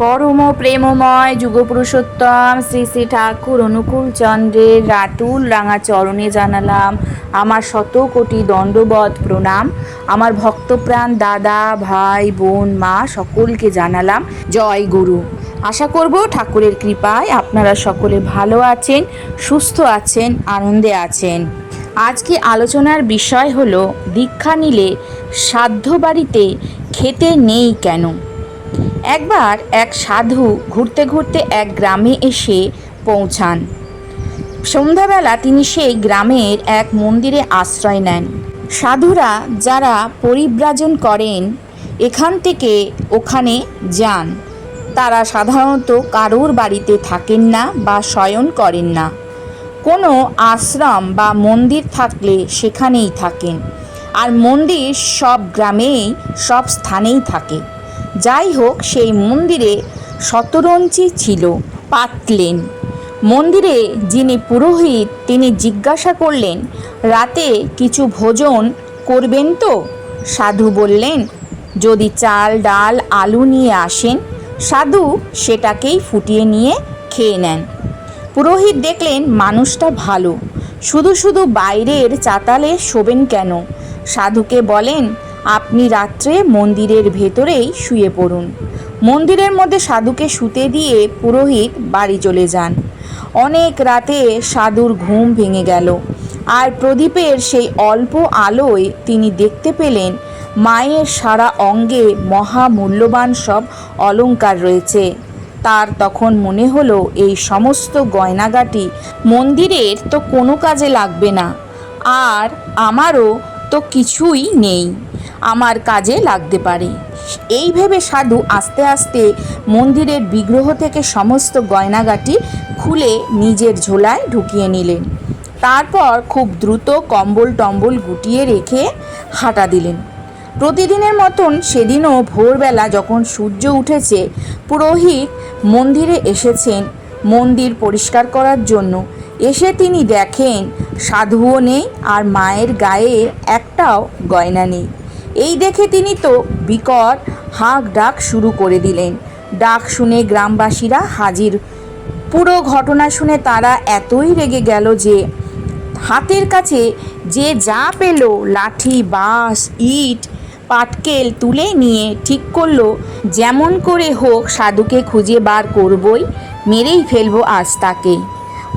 পরম প্রেমময় যুগপুরুষোত্তম শ্রী শ্রী ঠাকুর অনুকূল চন্দ্রের রাতুল রাঙা চরণে জানালাম আমার শত কোটি দণ্ডবত প্রণাম। আমার ভক্তপ্রাণ দাদা ভাই বোন মা সকলকে জানালাম জয় গুরু। আশা করব ঠাকুরের কৃপায় আপনারা সকলে ভালো আছেন, সুস্থ আছেন, আনন্দে আছেন। আজকে আলোচনার বিষয় হলো দীক্ষা নিলে সাধ্য বাড়িতে খেতে নেই কেন। একবার এক সাধু ঘুরতে ঘুরতে এক গ্রামে এসে পৌঁছান। সন্ধ্যাবেলা তিনি সেই গ্রামের এক মন্দিরে আশ্রয় নেন। সাধুরা যারা পরিব্রাজন করেন এখান থেকে ওখানে যান, তারা সাধারণত কারোর বাড়িতে থাকেন না বা শয়ন করেন না। কোনো আশ্রম বা মন্দির থাকলে সেখানেই থাকেন, আর মন্দির সব গ্রামেই সব স্থানেই থাকে। যাই হোক, সেই মন্দিরে শতরঞ্চি ছিল, পাতলেন। মন্দিরে যিনি পুরোহিত তিনি জিজ্ঞাসা করলেন, রাতে কিছু ভোজন করবেন তো? সাধু বললেন, যদি চাল ডাল আলু নিয়ে আসেন। সাধু সেটাকেই ফুটিয়ে নিয়ে খেয়ে নেন। পুরোহিত দেখলেন মানুষটা ভালো, শুধু শুধু বাইরের চাতালে শোবেন কেন? সাধুকে বলেন, আপনি রাত্রে মন্দিরের ভেতরেই শুয়ে পড়ুন। মন্দিরের মধ্যে সাধুকে শুতে দিয়ে পুরোহিত বাড়ি চলে যান। অনেক রাতে সাধুর ঘুম ভেঙে গেল, আর প্রদীপের সেই অল্প আলোয় তিনি দেখতে পেলেন মায়ের সারা অঙ্গে মহামূল্যবান সব অলংকার রয়েছে। তার তখন মনে হলো, এই সমস্ত গয়নাগাটি মন্দিরের তো কোনো কাজে লাগবে না, আর আমারও তো কিছুই নেই, আমার কাজে লাগতে পারে। এই ভেবে সাধু আস্তে আস্তে মন্দিরের বিগ্রহ থেকে সমস্ত গয়নাগাটি খুলে নিজের ঝোলায় ঢুকিয়ে নিলেন। তারপর খুব দ্রুত কম্বল টম্বল গুটিয়ে রেখে হাঁটা দিলেন। প্রতিদিনের মতন সেদিনও ভোরবেলা যখন সূর্য উঠেছে, পুরোহিত মন্দিরে এসেছেন মন্দির পরিষ্কার করার জন্য। এসে তিনি দেখেন সাধুও নেই, আর মায়ের গায়ে একটাও গয়না নেই। এই দেখে তিনি তো বিকট হাঁক ডাক শুরু করে দিলেন। ডাক শুনে গ্রামবাসীরা হাজির। পুরো ঘটনা শুনে তারা এতই রেগে গেল যে হাতের কাছে যে যা পেল, লাঠি বাঁশ ইট পাটকেল তুলে নিয়ে ঠিক করলো, যেমন করে হোক সাধুকে খুঁজে বার করবই, মেরেই ফেলবো আজ তাকে।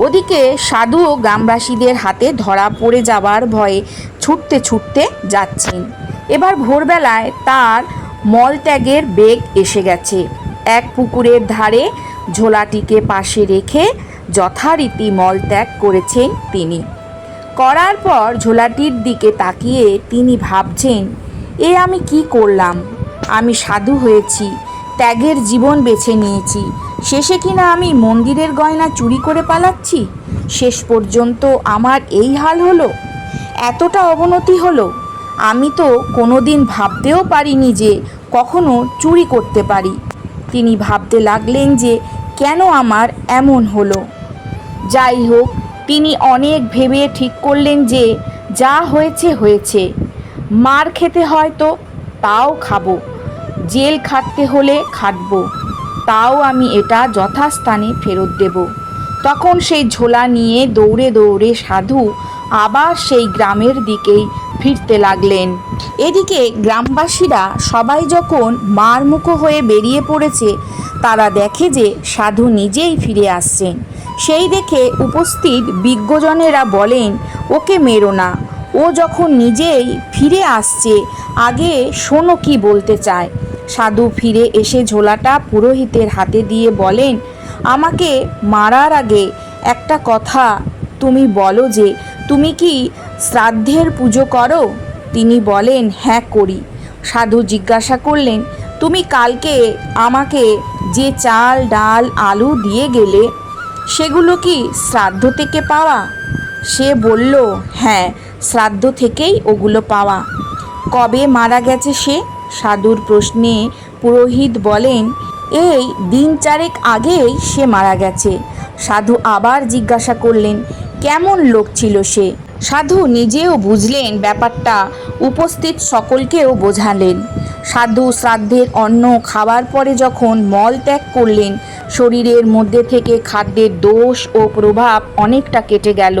ওদিকে সাধুও গ্রামবাসীদের হাতে ধরা পড়ে যাবার ভয়ে ছুটতে ছুটতে যাচ্ছেন। এবার ভোরবেলায় তার মলত্যাগের বেগ এসে গেছে। এক পুকুরের ধারে ঝোলাটিকে পাশে রেখে যথারীতি মলত্যাগ করেছেন তিনি। করার পর ঝোলাটির দিকে তাকিয়ে তিনি ভাবছেন, এ আমি কি করলাম? আমি সাধু হয়েছি, ত্যাগের জীবন বেছে নিয়েছি, শেষে কিনা আমি মন্দিরের গয়না চুরি করে পালাচ্ছি। শেষ পর্যন্ত আমার এই হাল হলো, এতটা অবনতি হলো। আমি তো কোনো দিন ভাবতেও পারিনি যে কখনো চুরি করতে পারি। তিনি ভাবতে লাগলেন যে কেন আমার এমন হলো। যাই হোক, তিনি অনেক ভেবে ঠিক করলেন যে যা হয়েছে হয়েছে, মার খেতে হয়তো তাও খাবো, জেল খাটতে হলে খাটবো, তাও আমি এটা যথাস্থানে ফেরত দেব। তখন সেই ঝোলা নিয়ে দৌড়ে দৌড়ে সাধু আবার সেই গ্রামের দিকেই ফিরতে লাগলেন। এদিকে গ্রামবাসীরা সবাই যখন মারমুখো হয়ে বেরিয়ে পড়েছে, তারা দেখে যে সাধু নিজেই ফিরে আসছেন। সেই দেখে উপস্থিত বিজ্ঞজনেরা বলেন, ওকে মেরো না, ও যখন নিজেই ফিরে আসছে, আগে শোনো কি বলতে চায়। সাধু ফিরে এসে ঝোলাটা পুরোহিতের হাতে দিয়ে বলেন, আমাকে মারার আগে একটা কথা তুমি বলো যে তুমি কি শ্রাদ্ধের পুজো করো? তিনি বলেন, হ্যাঁ করি। সাধু জিজ্ঞাসা করলেন, তুমি কালকে আমাকে যে চাল ডাল আলু দিয়ে গেলে সেগুলো কি শ্রাদ্ধ থেকে পাওয়া? সে বলল, হ্যাঁ, শ্রাদ্ধ থেকেই ওগুলো পাওয়া। কবে মারা গেছে সে? সাধুর প্রশ্নে পুরোহিত বলেন, এই দিন চারেক আগেই সে মারা গেছে। সাধু আবার জিজ্ঞাসা করলেন, কেমন লোক ছিল সে? সাধু নিজেও বুঝলেন ব্যাপারটা, উপস্থিত সকলকেও বোঝালেন। সাধু শ্রাদ্ধের অন্ন খাবার পরে যখন মল ত্যাগ করলেন, শরীরের মধ্যে থেকে খাদ্যের দোষ ও প্রভাব অনেকটা কেটে গেল।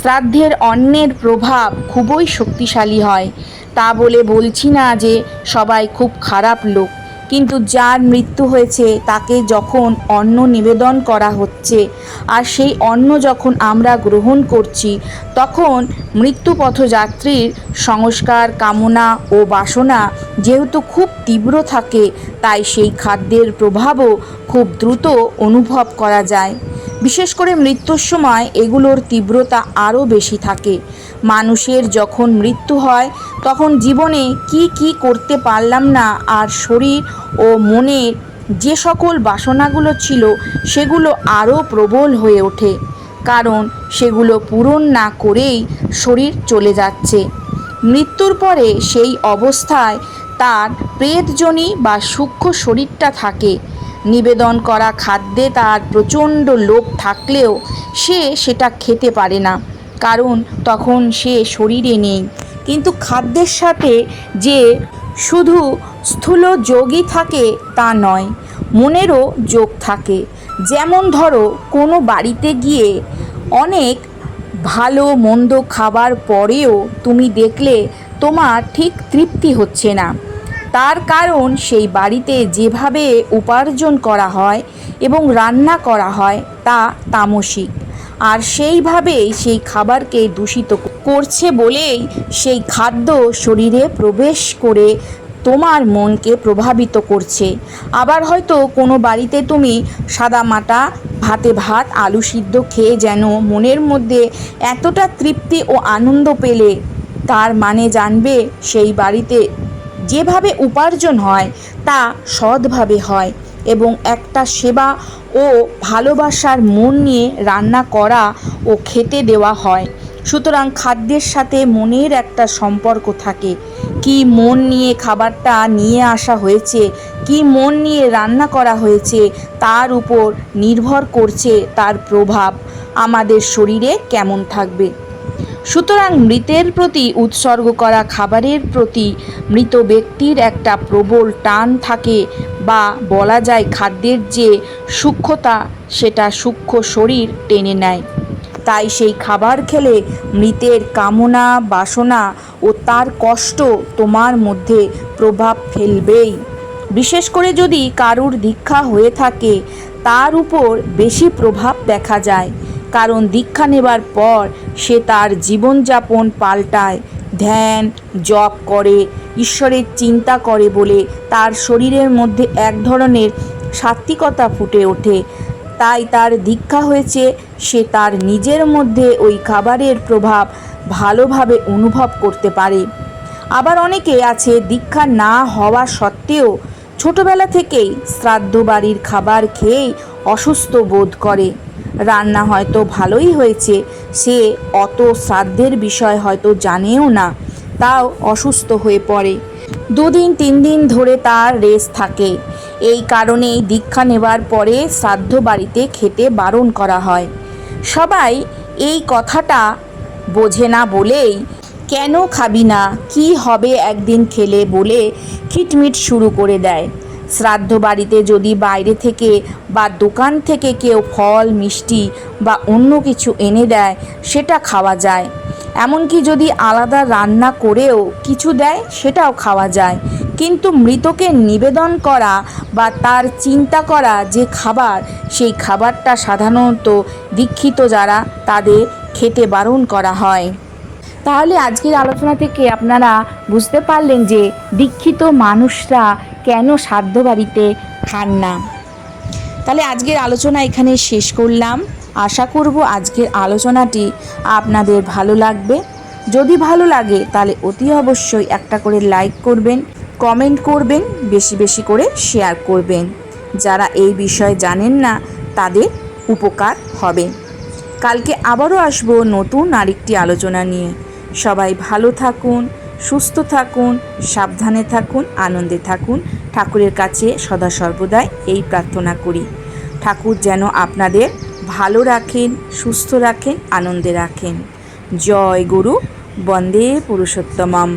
শ্রাদ্ধের অন্নের প্রভাব খুবই শক্তিশালী হয়। তা বলে বলছি না যে সবাই খুব খারাপ লোক, কিন্তু যার মৃত্যু হয়েছে তাকে যখন অন্ন নিবেদন করা হচ্ছে আর সেই অন্ন যখন আমরা গ্রহণ করছি, তখন মৃত্যুপথযাত্রীর সংস্কার, কামনা ও বাসনা যেহেতু খুব তীব্র থাকে, তাই সেই খাদ্যের প্রভাবও খুব দ্রুত অনুভব করা যায়। বিশেষ করে মৃত্যুর সময় এগুলোর তীব্রতা আরও বেশি থাকে। মানুষের যখন মৃত্যু হয় তখন জীবনে কি করতে পারলাম না, আর শরীর ও মনের যে সকল বাসনাগুলো ছিল সেগুলো আরও প্রবল হয়ে ওঠে, কারণ সেগুলো পূরণ না করেই শরীর চলে যাচ্ছে। মৃত্যুর পরে সেই অবস্থায় তার প্রেতজনী বা সূক্ষ্ম শরীরটা থাকে। নিবেদন করা খাদ্যে তার প্রচণ্ড লোভ থাকলেও সে সেটা খেতে পারে না, কারণ তখন সে শরীরে নেই। কিন্তু খাদ্যের সাথে যে শুধু স্থূল যোগই থাকে তা নয়, মনেরও যোগ থাকে। যেমন ধরো, কোনো বাড়িতে গিয়ে অনেক ভালো মন্দ খাবার পরেও তুমি দেখলে তোমার ঠিক তৃপ্তি হচ্ছে না। তার কারণ সেই বাড়িতে যেভাবে উপার্জন করা হয় এবং রান্না করা হয় তা তামসিক, আর সেইভাবেই সেই খাবারকে দূষিত করছে বলেই সেই খাদ্য শরীরে প্রবেশ করে তোমার মনকে প্রভাবিত করছে। আবার হয়তো কোনো বাড়িতে তুমি সাদামাটা ভাতে ভাত আলু সিদ্ধ খেয়ে যেন মনের মধ্যে এতটা তৃপ্তি ও আনন্দ পেলে, তার মানে জানবে সেই বাড়িতে যেভাবে উপার্জন হয় তা সৎভাবে হয় এবং একটা সেবা ও ভালোবাসার মন নিয়ে রান্না করা ও খেতে দেওয়া হয়। সুতরাং খাদ্যের সাথে মনের একটা সম্পর্ক থাকে। কি মন নিয়ে খাবারটা নিয়ে আসা হয়েছে, কি মন নিয়ে রান্না করা হয়েছে, তার উপর নির্ভর করছে তার প্রভাব আমাদের শরীরে কেমন থাকবে। সুতরাং মৃতের প্রতি উৎসর্গ করা খাবারের প্রতি মৃত ব্যক্তির একটা প্রবল টান থাকে, বা বলা যায় খাদ্যের যে সূক্ষ্মতা সেটা সূক্ষ্ম শরীর টেনে নেয়। তাই সেই খাবার খেলে মৃতের কামনা, বাসনা ও তার কষ্ট তোমার মধ্যে প্রভাব ফেলবেই। বিশেষ করে যদি কারুর দীক্ষা হয়ে থাকে তার উপর বেশি প্রভাব দেখা যায়, কারণ দীক্ষা নেবার পর সে তার জীবনযাপন পাল্টায়। ধ্যান জপ করে, ঈশ্বরের চিন্তা করে বলে তার শরীরের মধ্যে এক ধরনের সাত্ত্বিকতা ফুটে ওঠে। তাই তার দীক্ষা হয়েছে, সে তার নিজের মধ্যে ওই খাবারের প্রভাব ভালোভাবে অনুভব করতে পারে। আবার অনেকে আছে দীক্ষা না হওয়া সত্ত্বেও ছোটবেলা থেকেই শ্রাদ্ধ বাড়ির খাবার খেয়েই অসুস্থ বোধ করে। রান্না হয়তো ভালোই হয়েছে, সে অত শ্রাদ্ধের বিষয় হয়তো জানেও না, তাও অসুস্থ হয়ে পড়ে। 2 দিন 3 দিন ধরে তার রেস থাকে। এই কারণেই দীক্ষা নেবার পরে শ্রাদ্ধ বাড়িতে খেতে বারণ করা হয়। সবাই এই কথাটা বোঝে না বলেই কেন খাবি না, কি হবে একদিন খেলে বলে খিটমিট শুরু করে দেয়। শ্রাদ্ধ বাড়িতে যদি বাইরে থেকে বা দোকান থেকে কেউ ফল, মিষ্টি বা অন্য কিছু এনে দেয় সেটা খাওয়া যায়। এমনকি যদি আলাদা রান্না করেও কিছু দেয় সেটাও খাওয়া যায়। কিন্তু মৃতকে নিবেদন করা বা তার চিন্তা করা যে খাবার, সেই খাবারটা সাধারণত দীক্ষিত যারা তাদের খেতে বারণ করা হয়। তাহলে আজকের আলোচনা থেকে আপনারা বুঝতে পারলেন যে দীক্ষিত মানুষরা কেন শ্রাদ্ধ বাড়িতে খান না। তাহলে আজকের আলোচনা এখানে শেষ করলাম। আশা করব আজকের আলোচনাটি আপনাদের ভালো লাগবে। যদি ভালো লাগে তাহলে অতি অবশ্যই একটা করে লাইক করবেন, কমেন্ট করবেন, বেশি বেশি করে শেয়ার করবেন। যারা এই বিষয়ে জানেন না তাদের উপকার হবে। কালকে আবারও আসবো নতুন আরেকটি আলোচনা নিয়ে। সবাই ভালো থাকুন, সুস্থ থাকুন, সাবধানে থাকুন, আনন্দে থাকুন। ঠাকুরের কাছে সদা সর্বদাই এই প্রার্থনা করি, ঠাকুর যেন আপনাদের ভালো রাখেন, সুস্থ রাখেন, আনন্দে রাখেন। জয় গুরু, বন্দে পুরুষোত্তমম।